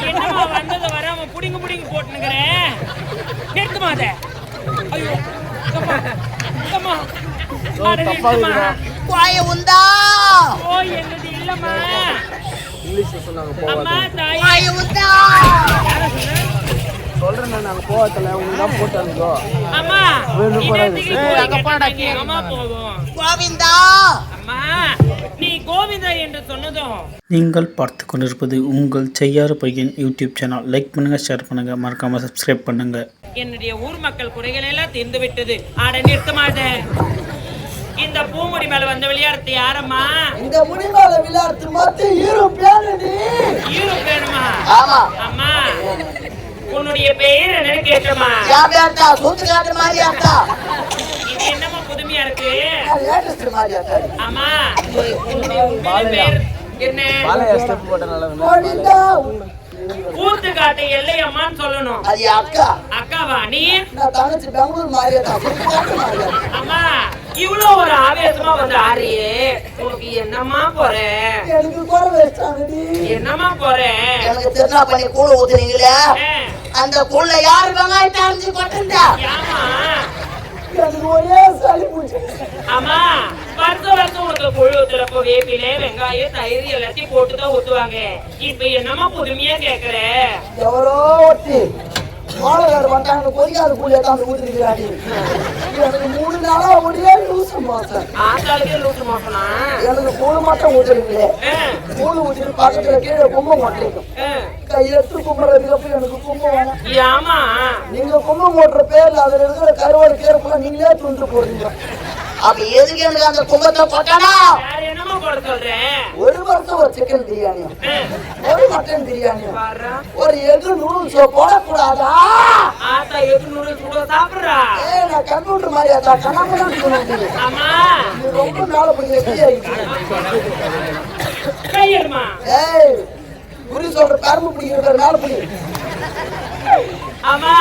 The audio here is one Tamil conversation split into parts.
என்னமா வந்தது வராம புடிங்க புடிங்க போட்டுனுக்கிறேன். நிறுத்துமா அத. ஐயோ கம்மா வாய உண்டா ஓ என்னது இல்லம்மா இங்கிலீஷ்ல சொன்னாங்க போவாத. அம்மா தாய் வாய உண்டா சொல்றேன் நாங்க போவாதல உங்களுக்கு தான் போட்டானுங்கோ. அம்மா வேணும் அங்க பாடா அம்மா போகும். கோவிந்தா அம்மா நீ கோவிந்தா என்று சொன்னதும் நீங்கள் பார்த்து கொண்டிருப்பது உங்கள் செய்யாறு பையன் யூடியூப் சேனல். லைக் பண்ணுங்கள், ஷேர் பண்ணுங்கள், மறக்காமல் சப்ஸ்கிரைப் பண்ணுங்கள். என்னுடைய ஊர் மக்கள் குறைகள் எல்லாம் தீர்ந்து விட்டது. ஆட நிறுத்த மாட்டேன். இந்த பூமுடி மேல வந்த விளையாடுறது யாரம்மா? இந்த முடிமால விளையாடுறது மொத்தம் யூரோப்பியானடி. யூரோப்பியனுமா? ஆமா. அம்மா உன்னுடைய பெயர் என்னன்னு கேட்டமா? யாபேட்டா சூத்துக்காட்டு மாதிரியாட்டா. இது என்னமா புதுமையா இருக்கு? லேட்டஸ்ட் மாதிரியாட்டா. அம்மா உன்னுடைய உண்மையான பெயர் என்ன? பாலையா ஸ்டெப் போட்டனால கோவிந்தா கூத்துக்காட்டு எல்லையம்மான்னு சொல்லணும். அது அக்கா. அக்காவா நீ? நான் தங்கச்சி பெங்களூர் மாதிரியாட்டா. சூத்துக்காட்டு மாதிரியாட்டா. அம்மா இவ்வளவு ஒரு ஆவேசமா வந்து ஆறியே உனக்கு என்னம்மா போற? எனக்கு குறை வச்சாங்கடி. என்னம்மா போற? எனக்கு திருநா பண்ணி கூழ ஊத்துறீங்களே அந்த கூழ்ல யாரு வெங்காயத்தை அரைஞ்சு கொட்டுண்டா? ஏமா எனக்கு ஒரே சளி பூச்சி. அம்மா வருஷம் உனக்கு குழு ஊத்துறப்போ வேப்பிலே வெங்காயம் தயிர் எல்லாத்தையும் போட்டுதான் ஊத்துவாங்க. இப்ப என்னம்மா புதுமையா கேக்குற? எவரோ ஒட்டி மாலகார் வந்தாங்க கொதிக்காத கூழ் ஏத்தாந்து ஊத்துறீங்களாடி. எனக்கு 3 நாளா ஒரே லூசு மாசம். ஆத்தாளுக்கே லூசு மாசனா? எனக்கு கூழ் மட்டும் ஊத்துறீங்களே. கூழ் ஊற்றிட்டு பக்கத்துல கீழே கும்பம் மாட்டிருக்கும். கையெடுத்து கும்புறதுக்கு அப்புறம் எனக்கு கும்பம் வேணும். ஏமா நீங்க கும்பம் போடுற பேர்ல அதுல இருக்கிற கருவாடு கீரை நீங்களே துண்டு போடுறீங்க. அப்ப எதுக்கு எனக்கு அந்த கும்பத்தை போட்டானா? வேற என்னமா போட சொல்றேன்? ஒரு வருஷம் ஒரு சிக்கன் பிரியாணியும் ஒரு மட்டன் பிரியாணியும் பாரு ஒரு எக்கு நூடுல்ஸ் போடக்கூடாதா? ஆத்தா எக்கு நூடுல்ஸ் கூட சாப்பிடுறா? நான் கம்ப்யூட்டர் மாதிரி ஆத்தா கணக்கு. அம்மா நீ ரொம்ப நாளை பிடிக்க கையெடுமா. ஏய் குறி சொல்ற கரும்பு பிடிக்கிற நாளை பிடி. அம்மா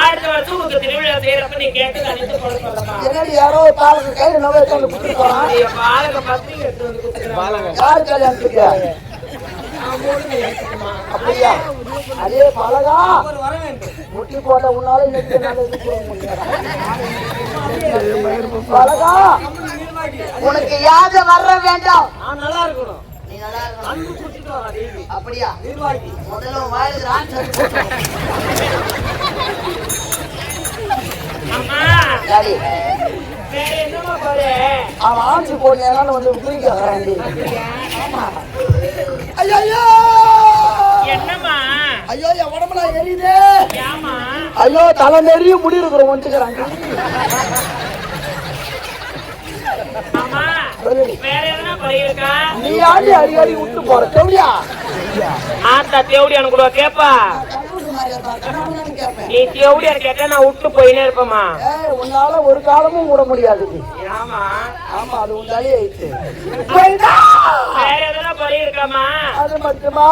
அடுத்த வருஷம் உங்களுக்கு திருவிழா செய்யறப்ப நீ கேட்டு அனைத்து போட சொல்லமா? என்னடி யாரோ பாலக கையில நோவை எடுத்து குடுத்து போறான். பாலக பத்தி எடுத்து வந்து குடுக்குறாங்க. யாரு கல்யாணத்துக்கு? அப்படியா? அதே பாலகா முட்டி போட்ட உன்னால இன்னைக்கு பாலகா உனக்கு யாரு வர வேண்டாம். நான் நல்லா இருக்கணும். நீ நல்லா இருக்கணும். அப்படியா? நிர்வாகி முதல்ல வாயில ரான் அம்மா டாடி வேற என்னமா பாரு? அவன் ஆட்சி போனேனால வந்து குளிக்கிறாண்டி. ஐயோ ஐயோ என்னம்மா? ஐயோ என் உடம்புல எரியுதே. ஏமா? ஐயோ தலை நிறைய முடி இருக்கிற ஒன்றுக்கிறாங்க. அம்மா வேற எதனா குறை இருக்கா? நீ ஆடி அடிக்கடி விட்டு போற செவியா? ஆத்தா தேவடியானு கூட கேப்பா? நீ தேவடியானு கேட்டா நான் விட்டு போயினே இருப்பேம்மா. உன்னால ஒரு காலமும் விட முடியாது. ஆமா ஆமா அது உன்னாலே ஆயிடுச்சு. வேற எதனா குறை இருக்காமா? அது மட்டுமா?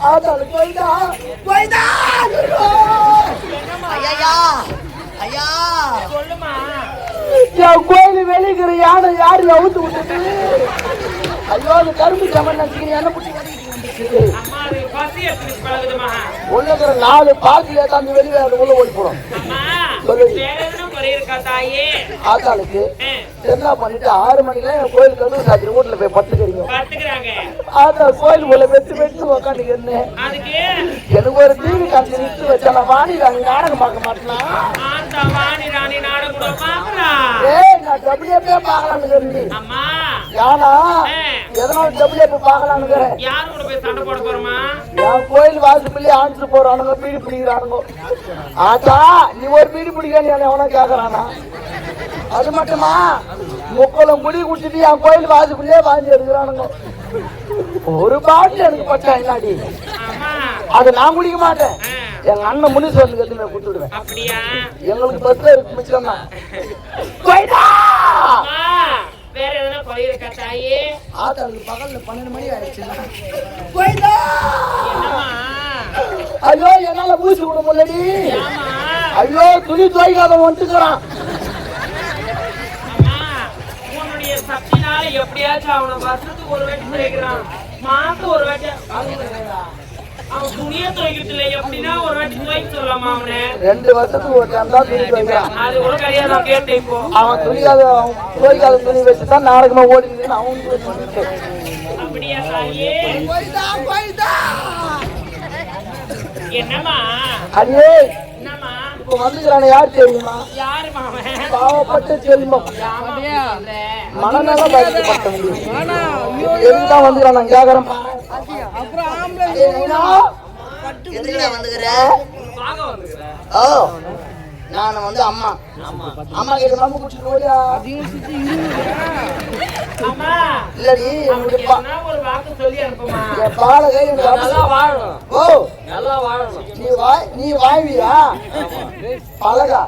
ஆத்தாளு போய்தா போய்தா. ஐயா ஐயா சொல்லுமா. என் கோயில் வெளிக்கிற யானை யாரு அவுத்து விட்டுட்டு? ஐயோ அது கரும்பு சமன் என்ன புட்டி அம்மா அது பசி எப்படி பழகுதுமா? உள்ளக்கிற 4 பாக்கில தந்து வெளியே உள்ள ஓடி போடும். அம்மா சொல்லுடி. வேற எதனா குறை இருக்கா தாயே? ஆத்தாளுக்கு என்ன பண்ணிட்டு 6 மணிக்கு என் கோயில் கதவு சாத்திரி வீட்டுல போய் படுத்துக்கிறீங்க. படுத்துக்கிறாங்க. ஆத்தா கோயில் உள்ள வெட்டு உக்காந்துக்கிறேன். அதுக்கு எனக்கு ஒரு டிவி காட்சி நிறுத்தி வச்சா நான் வாணி ராணி நாடகம் பார்க்க மாட்டேனா? ஆத்தா வாணி ராணி நாடகம் கூட பாக்குறா? நான் டபிள்யூபே பார்க்கலான்னு. அம்மா யானா எதனால டபிள்யூபே பார்க்கலான்னு? யாரு கூட போய் சண்டை போட போறோமா? நான் கோயில் வாசப்பிள்ளை ஆண்டு போறானுங்க பீடி பிடிக்கிறானுங்க. ஆத்தா நீ ஒரு பீடி பிடிக்கான்னு எவனா கேக்குறானா? அது மட்டுமா முக்கலம் குடி குடிச்சிட்டு என் கோயில் வாசப்பிள்ளையே வாங்கி எடுக்கிறானுங்க. ஒரு பாட்டில் எனக்கு பச்சா இல்லாடி அது நான் குடிக்க மாட்டேன். எங்க அண்ணன் முனீஸ்வரனுக்கு எடுத்து நான் கொடுத்துடுவேன். அப்படியா? எங்களுக்கு பஸ்ல இருக்கு மிச்சம் தான். வேற எதனா குறை இருக்கா தாயே? ஆத்தாளுக்கு பகல்ல 12 மணி ஆயிடுச்சு. என்னம்மா? ஐயோ என்னால பூசி விட முடியலடி. ஆமா ஐயோ துணி துவைக்காத வந்துக்கிறான். அம்மா உன்னுடைய சக்தினால எப்படியாச்சும் அவனை வருஷத்துக்கு ஒரு வாட்டி துவைக்கிறான். மாசம் ஒரு வாட்டி அவன் துணியை துவைக்கிறதுல எப்படின்னா ஒரு வாட்டி துவைக்க சொல்லலாமா அவனை? 2 வருஷத்துக்கு ஒரு டைம் தான் துணி துவைக்கிறான். அது கூட கிடையாது, நான் கேட்டேன் இப்போ. அவன் துவைக்காத துணி வச்சுதான் நாடகமா ஓடிக்குதுன்னு அவனுக்கு சொல்லிட்டு. அப்படியா தாயே? என்னம்மா? அடியே என்னம்மா? இப்ப வந்துக்கிறான யார் தெரியுமா? யாரு மாமன்? பாவப்பட்ட செல்வம், மனநல பாதிக்கப்பட்டவங்க. எதுதான் வந்துக்கிறான் நான் கேக்குறேன். ஓ நான் வந்து அம்மா அம்மா கிட்ட மாமு குடிச்சிட்டு ஓடியா? அம்மா இல்லடி என்ன ஒரு வாக்கு சொல்லி அனுப்புமா? பாலகை நல்லா வாழணும். ஓ நல்லா வாழணும். நீ வாழ்வியா? பழகா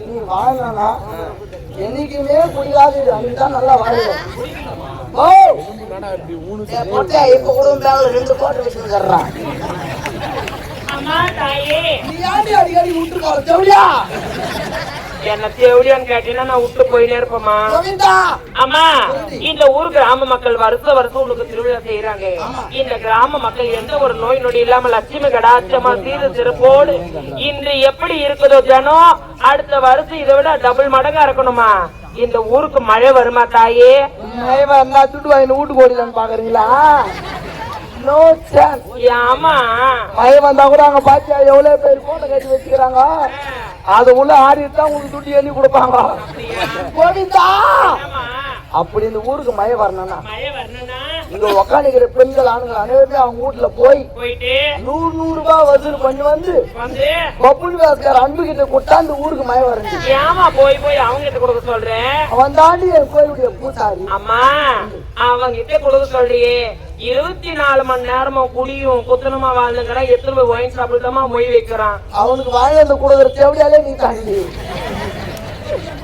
நீ வாழனா என்னைக்குமே குடிக்காது, அன்னைக்குதான் நல்லா வாழ்வேன். ஓ போட்டா இப்ப கூட 2 கோட்டை வச்சுக்கிறான். அம்மா தாயே, நீ யாரு அடிக்கடி விட்டுருக்காரு தேவடியா? என்ன தேவடியான்னு கேட்டீங்கன்னா நான் விட்டு போயினே இருப்பேம்மா. அம்மா, இந்த ஊர் கிராம மக்கள் வருஷம் உனக்கு திருவிழா செய்யறாங்க. இந்த கிராம மக்கள் எந்த ஒரு நோய் நொடி இல்லாம லட்சுமி கடாட்சமா சீர சிறப்போடு இன்று எப்படி இருக்குதோ ஜனம், அடுத்த வருஷம் இதை விட டபுள் மடங்கா இருக்கணுமா? இந்த ஊருக்கு மழை வருமா தாயே? மழை வந்தா துட்டு வாங்கி வீட்டுக்கு ஓடிலான்னு பாக்குறீங்களா? No chance. ஆமா, மழை வந்தா கூட அங்க பாத்தியா எவ்வளவு பேர் கோட்டை கட்டி வச்சுக்கிறாங்க. அது உள்ள ஆடிட்டு தான் உங்களுக்கு துட்டு எண்ணி கொடுப்பாங்க. கோவிந்தா, அப்படி இந்த ஊருக்கு மழை வரணும்னா இங்க உக்காந்துக்கிற பெண்கள் ஆணுங்க அனைவருமே அவங்க வீட்டுல போயிட்டு 100 ரூபாய் வசூல் பண்ணி வந்து பப்புள் வாஸ்கர் அன்பு கிட்ட கொடுத்தா இந்த ஊருக்கு மழை வரணும். ஏமா போய் அவங்க கிட்ட கொடுக்க சொல்றேன்? அவன் தாண்டி என் கோயிலுடைய பூசாரி. அம்மா, அவங்க கிட்ட கொடுக்க சொல்றியே 24 மணி நேரமும் குடியும் குத்தனமா வாழ்ந்துங்கடா, எத்தனை போய் ஒயின் சாப்பிட்டுமா மொய் வைக்கிறான். அவனுக்கு வாங்கி வந்து கொடுக்குற தேவையாலே நீ தாண்டி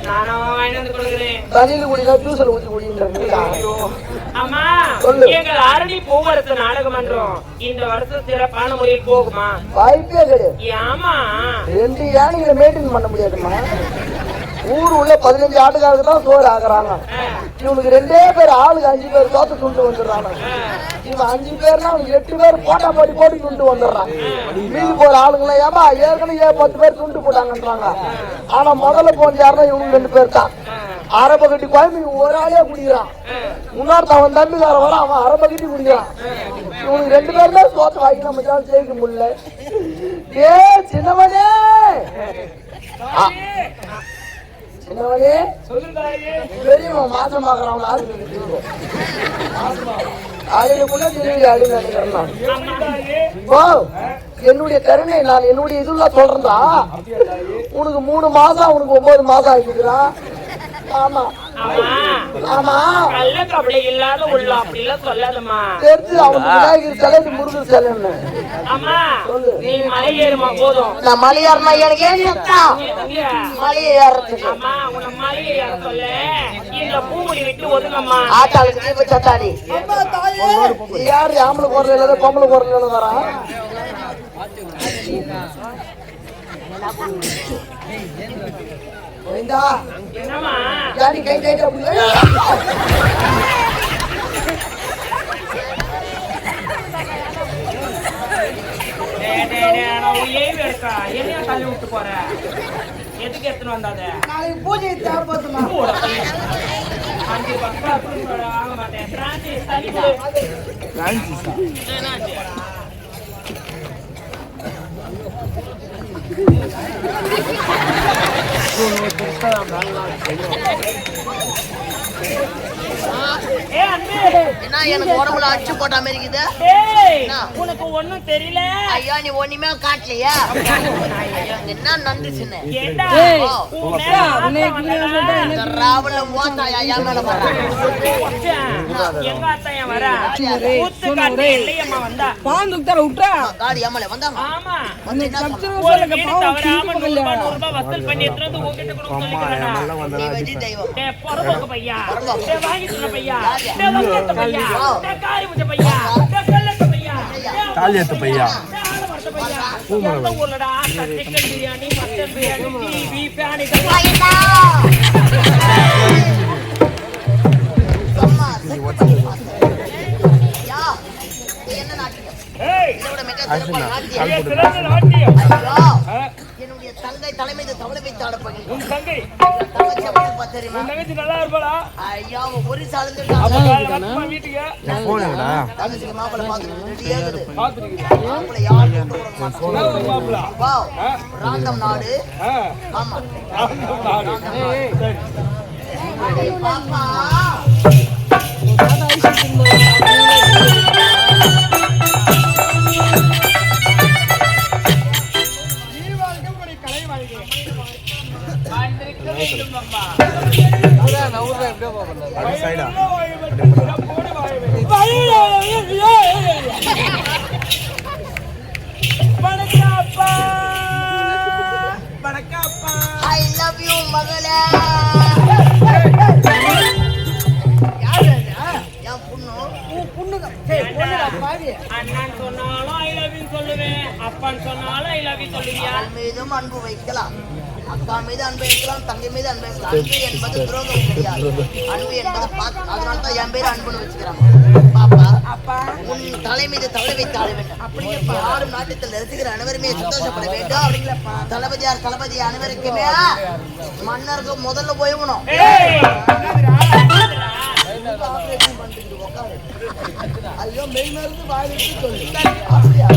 நானும் வாங்கி வந்து கொடுக்குறேன். தண்ணியில குடிக்கா ஜூஸ்ல ஊற்றி குடின்ற. அம்மா, எங்கள் ஆரணி பூவரசு நாடக மன்றம் இந்த வருஷம் சிறப்பான முறையில் போகுமா? வாய்ப்பே கிடையாது. ஏமா 2 யானைகளை மெயின்டைன் பண்ண முடியாதுமா. ஊர் உள்ள 15 ஆட்டுக்காரருக்கு தான் சோறு ஆகுறாங்க. இவனுக்கு 2 பேர் ஆளுக்கு 5 பேர் தோத்த துண்டு வந்துடுறாங்க. இவன் 5 பேர்னா அவனுக்கு 8 பேர் போட்டா போட்டு துண்டு வந்துடுறான். மீதி போற ஆளுங்களா ஏமா ஏற்கனவே 10 பேர் துண்டு போட்டாங்கன்றாங்க. ஆனா முதல்ல போன யாருன்னா இவனுக்கு 2 பேர் தான். அரப கட்டி குழம்பு ஒரு ஆளே குடிக்கிறான். முன்னாடி அவன் தம்பிக்கார வர அவன் அரப கட்டி குடிக்கிறான். இவனுக்கு 2 பேர் தான் தோத்த வாங்கி நம்ம ஜெயிக்க முடியல. ஏ சின்னவனே, சின்னவனே பெரியவன் மாசமாக்குறான். என்னுடைய கருணை நான் என்னுடைய இதுலாம் சொல்றா. உனக்கு 3 மாசம் அவனுக்கு 9 மாசம் ஆகிக்கிறான். ஆமா ஆமா, கள்ள கபடி இல்லாத உள்ள அப்படிலாம் சொல்லாதம்மா. தெரிஞ்சு அவனுக்கு விநாயகர் சிலை, முருகன் சிலைன்னு. அம்மா, நீ மலை ஏறுமா போதும். நான் மலை ஏறினா எனக்கு மலை ஏறதுக்கு. அம்மா, உன்னை மலை ஏற சொல்ல இந்த பூமுடி விட்டு ஒதுங்கம்மா. ஆத்தாளுக்கு தீப சத்தாடி யாரு ஆம்பளை குரல பொம்பளை குரல வரா? என்னம்மா யாரு கை கை என்ன தள்ளி விட்டு போற? எதுக்கு எடுத்துன்னு வந்தாத? நாளைக்கு பூஜை தேவைப்படுமா? 5 பக்கம் வாங்க மாட்டேன். பிரான்சிஸ் தள்ளி என்ன எனக்கு உடம்புல அடிச்சு போட்ட மாதிரி இருக்குது? உனக்கு ஒண்ணும் தெரியல? ஐயா நீ ஒண்ணுமே காட்டலையா? என்ன நன்றி சின்ன ராவல மோத்தா ஐயா மேல எங்க அத்தையா வர ஊத்து காட்டு இல்லையம்மா வந்தா பாந்துக்கு தர விட்டா காடி ஏமல வந்தாங்க. ஆமா, வந்து என்ன ஒரு வீடு தவறாம 100 ரூபாய் வசூல் பண்ணி எடுத்து உங்ககிட்ட கொடுக்க சொல்லிக்கிறேன். நீ வெடி தெய்வம். பொறம்போக்கு பையா, வாங்கிட்டு பையா, பையா, காரி முச்ச பையா, கல்லத்து பையா, தாலியத்து பையா, ஊர்லடா chicken biryani, mutton biryani, TV biryani என்ன நாட்டியம்? மிக சிறப்பான நாட்டியம். ஐயா, என்னுடைய தங்கை தலைமை தவளை வைத்து ஆடப் போகிறேன். உன் தங்கை தங்கச்சி எப்படி இருப்பா தெரியுமா? உன் தங்கச்சி நல்லா இருப்பாளா? ஐயா, அவ ஒரு சாதனை வீட்டுக்கு தங்கச்சிக்கு மாப்பிள்ளை பார்த்துட்டு ரெடியா இருக்குது. பாத்துருக்கீங்க மாப்பிள்ளை யாரும் கொண்டு வர மாட்டாங்க. மாப்பிளா வா, ராந்தம் நாடு. ஆமா, சரி அடே பாப்பா. I love you மகளே. அண்ணன் சொன்னாலும் ஐ லவ் யூ சொல்லுவேன், அப்பன் சொன்னாலும் ஐ லவ் யூ சொல்லுவியா? மகள் மீதும் அன்பு வைக்கலாம், அக்கா மீது அன்பு வைக்கலாம், தங்கை மீது அன்பு வைக்கலாம். அன்பு என்பது துரோகம் கிடையாது. அன்பு என்பது அதனால தான் என் பேரு அன்புன்னு வச்சுக்கிறாங்க. பாப்பா, உன் தலை மீது தவளை வைத்து ஆட வேண்டும். அப்படியே ஆடும் நாட்டத்தில் ரசிக்கிற அனைவருமே சந்தோஷப்பட வேண்டும். தளபதி அனைவருக்குமே மன்னருக்கு முதல்ல போயணும். ஐயோ மெய் மருந்து வாயிலிட்டு சொல்லு. அப்படியா?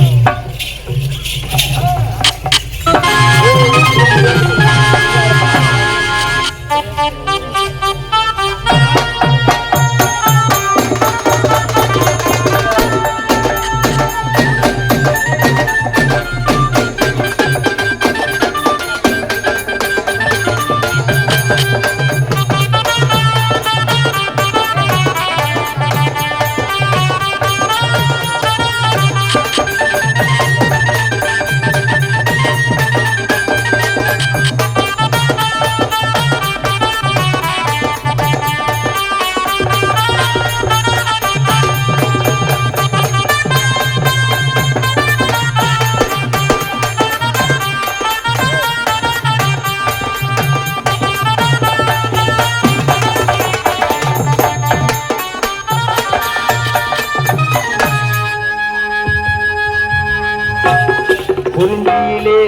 குறிஞ்சியிலே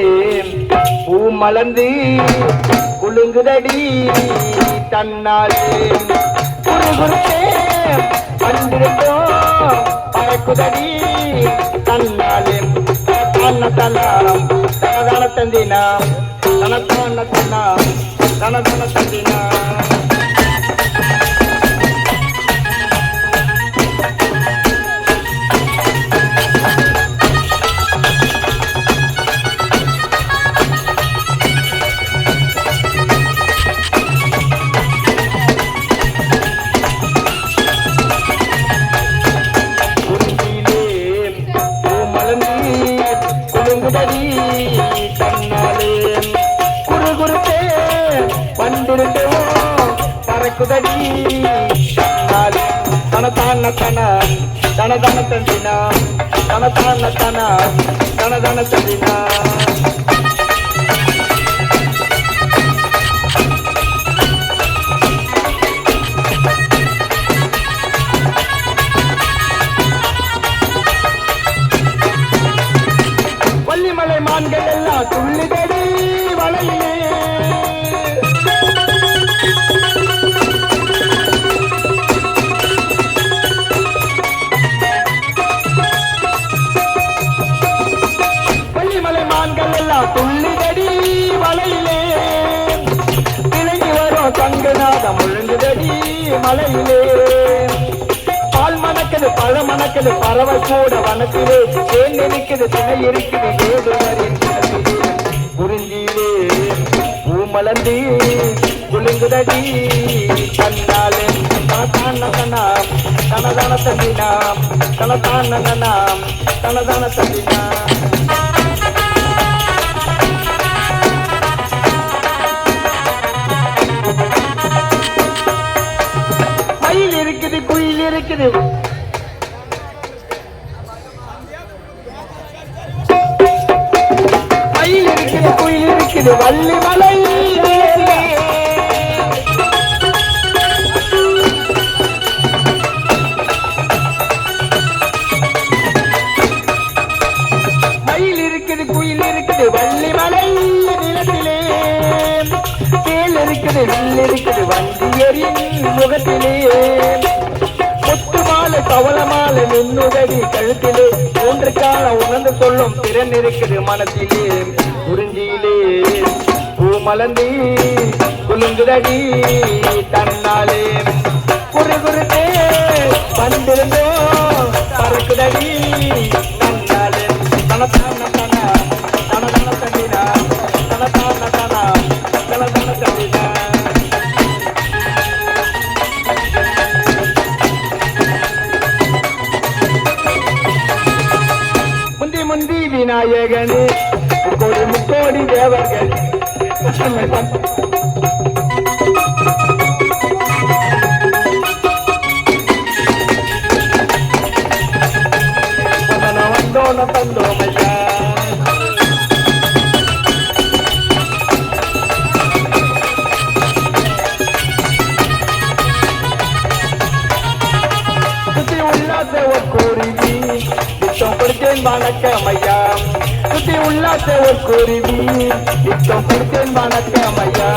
பூ மலர்ந்து குலுங்குதடி தன்னாலே குறுகுறுத்தே பண்டிருந்தோம் பறக்குதடி தன்னாலே தன தன்னாம் தனதான தந்தினாம் தனத்தான தன்னாம் தனதான தந்தினாம். பறக்குதடி தனதான தன தனதான தந்தினா தனதான தன தனதான தந்தினா. வள்ளிமலை மான்கள் எல்லாம் துள்ளுதடி வளையிலே துள்ளிதடி வலையிலே இறங்கி வரும் தங்கநாதம் முழுங்குதடி மலையிலே. பால் மணக்குது பழ மணக்குது பறவை கூட வனத்திலே ஏன் நினைக்குது துணை இருக்குது ஏதுவரின் குறிஞ்சியிலே பூ மலர்ந்து குலுங்குதடி தன்னாலே தனதான தனாம் தனதான தந்தினாம் தனதான தனாம் தனதான தந்தினாம். மயில் இருக்குது குயில் இருக்குது மயில் இருக்குது குயில் இருக்குது வள்ளி மலை இருக்குது வள்ளிமலை நிலத்திலே, தேல் இருக்குது வில் இருக்குது வந்தியரின் முகத்திலே, முத்து மாலை கவல மாலை நின்னுதடி கழுத்திலே, மூன்று காலம் உணர்ந்து சொல்லும் திறன் இருக்குது மனத்திலே, குறிஞ்சியிலே பூ மலர்ந்தி குலுங்குதடி தன்னாலே, குறு குறுத்தே வந்திருந்தோ பறக்குதடி தன்னாலே, தனத்தான தன தன தன தண்டினா தனத்தான தன தன தன தண்டினா. முந்தி முந்தி விநாயகனே முக்கோடி முக்கோடி தேவர்கள் வந்தோன தந்தோமையா. சுத்தி உல்லாச ஒரு குருவி இஷ்டம் கொடுத்தேன் வணக்கம் ஐயா, சுத்தி உல்லாச ஒரு குருவி இஷ்டம் கொடுத்தேன் வணக்கம் ஐயா,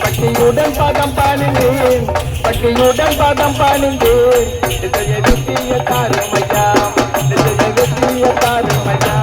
பட்டியுடன் பாதம் பாணிந்தேன் பட்டியுடன் பாதம் பாணிந்தேன், இசைய வெற்றிய தாருமையா இசைய வெற்றிய தாருமையா.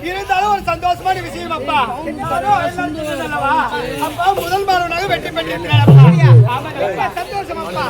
இருந்தாலும் ஒரு சந்தோஷமான விஷயம் அப்பா. அப்பா முதல் மாணவனாக வெற்றி பெற்றிருக்கிறார் அப்பா. சந்தோஷம் அப்பா.